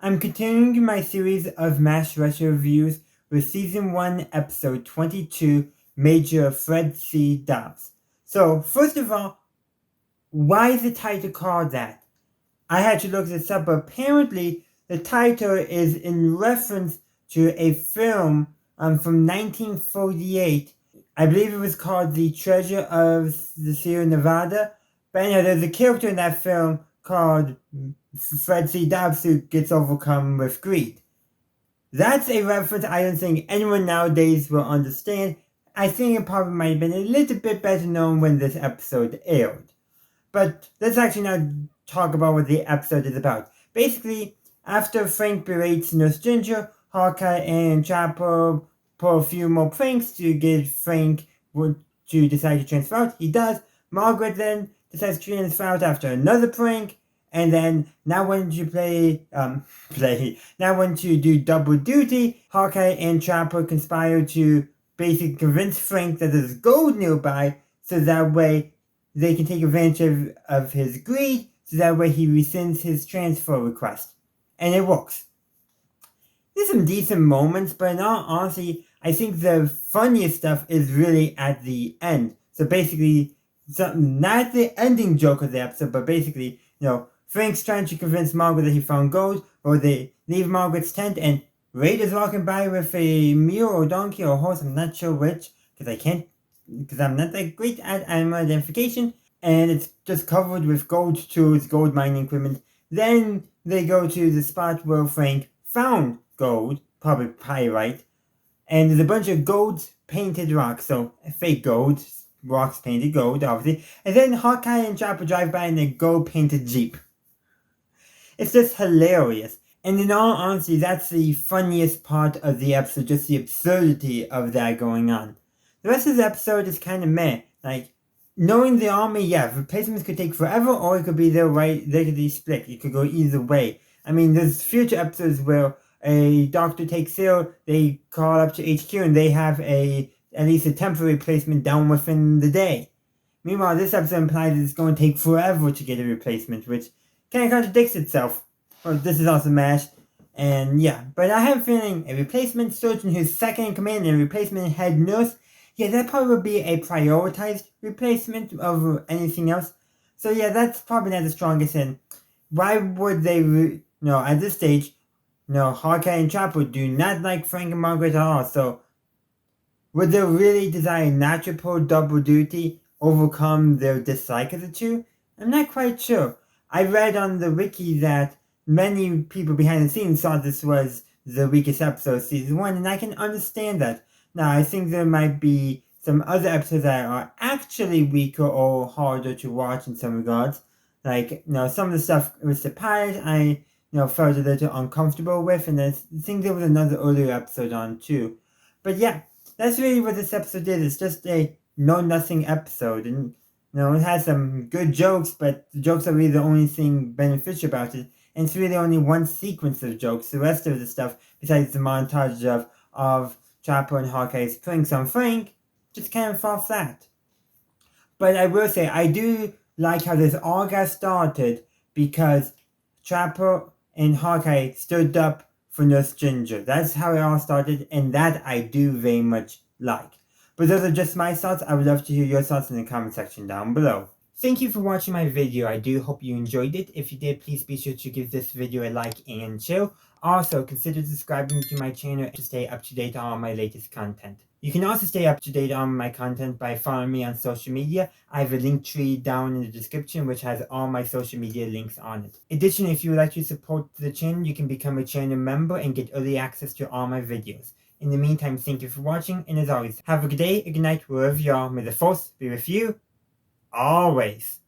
I'm continuing my series of MASH retro reviews with Season 1, Episode 22, Major Fred C. Dobbs. So, first of all, why is the title called that? I had to look this up, but apparently the title is in reference to a film from 1948. I believe it was called The Treasure of the Sierra Nevada. But anyhow, there's a character in that film called Fred C. Dobbs who gets overcome with greed. That's a reference I don't think anyone nowadays will understand. I think it probably might have been a little bit better known when this episode aired. But let's actually now talk about what the episode is about. Basically, after Frank berates Nurse Ginger, Hawkeye and Chopper pull a few more pranks to get Frank to decide to transfer out. He does. Margaret then decides to transfer out after another prank. And then, now when you now when you do double duty, Hawkeye and Chopper conspire to basically convince Frank that there's gold nearby, so that way they can take advantage of his greed, so that way he rescinds his transfer request. And it works. There's some decent moments, but in all honesty, I think the funniest stuff is really at the end. So basically, not the ending joke of the episode, but basically, Frank's trying to convince Margaret that he found gold, or they leave Margaret's tent, and Raiders walking by with a mule or donkey or horse, I'm not sure which, because I'm not that great at animal identification, and it's just covered with gold tools, gold mining equipment. Then they go to the spot where Frank found gold, probably pyrite, and there's a bunch of gold painted rocks, so fake gold, rocks painted gold, obviously, and then Hawkeye and Chopper drive by in a gold painted Jeep. It's just hilarious. And in all honesty, that's the funniest part of the episode, just the absurdity of that going on. The rest of the episode is kind of meh. Like, knowing the army, yeah, replacements could take forever, or it could be they could be split. It could go either way. I mean, there's future episodes where a doctor takes ill, they call up to HQ, and they have at least a temporary replacement down within the day. Meanwhile, this episode implies it's going to take forever to get a replacement, which kind of contradicts itself. Well, this is also MASH, and yeah. But I have a feeling a replacement surgeon who's second in command and a replacement head nurse, yeah, that probably would be a prioritized replacement over anything else. So yeah, that's probably not the strongest in. Why would they, at this stage, Hawkeye and Chopper do not like Frank and Margaret at all, so would they really desire not to pull double duty, overcome their dislike of the two? I'm not quite sure. I read on the wiki that many people behind the scenes thought this was the weakest episode of Season 1, and I can understand that. Now, I think there might be some other episodes that are actually weaker or harder to watch in some regards. Like, some of the stuff with the pilot, I, felt a little uncomfortable with, and I think there was another earlier episode on too. But yeah, that's really what this episode is. It's just a know-nothing episode, and it has some good jokes, but the jokes are really the only thing beneficial about it. And it's really only one sequence of jokes. The rest of the stuff, besides the montage of Chopper and Hawkeye's pranks on Frank, just kind of fall flat. But I will say, I do like how this all got started because Chopper and Hawkeye stood up for Nurse Ginger. That's how it all started, and that I do very much like. But those are just my thoughts. I would love to hear your thoughts in the comment section down below. Thank you for watching my video. I do hope you enjoyed it. If you did, please be sure to give this video a like and share. Also, consider subscribing to my channel to stay up to date on all my latest content. You can also stay up to date on my content by following me on social media. I have a link tree down in the description which has all my social media links on it. Additionally, if you would like to support the channel, you can become a channel member and get early access to all my videos. In the meantime, thank you for watching, and as always, have a good day, a good night, wherever you are. May the force be with you always.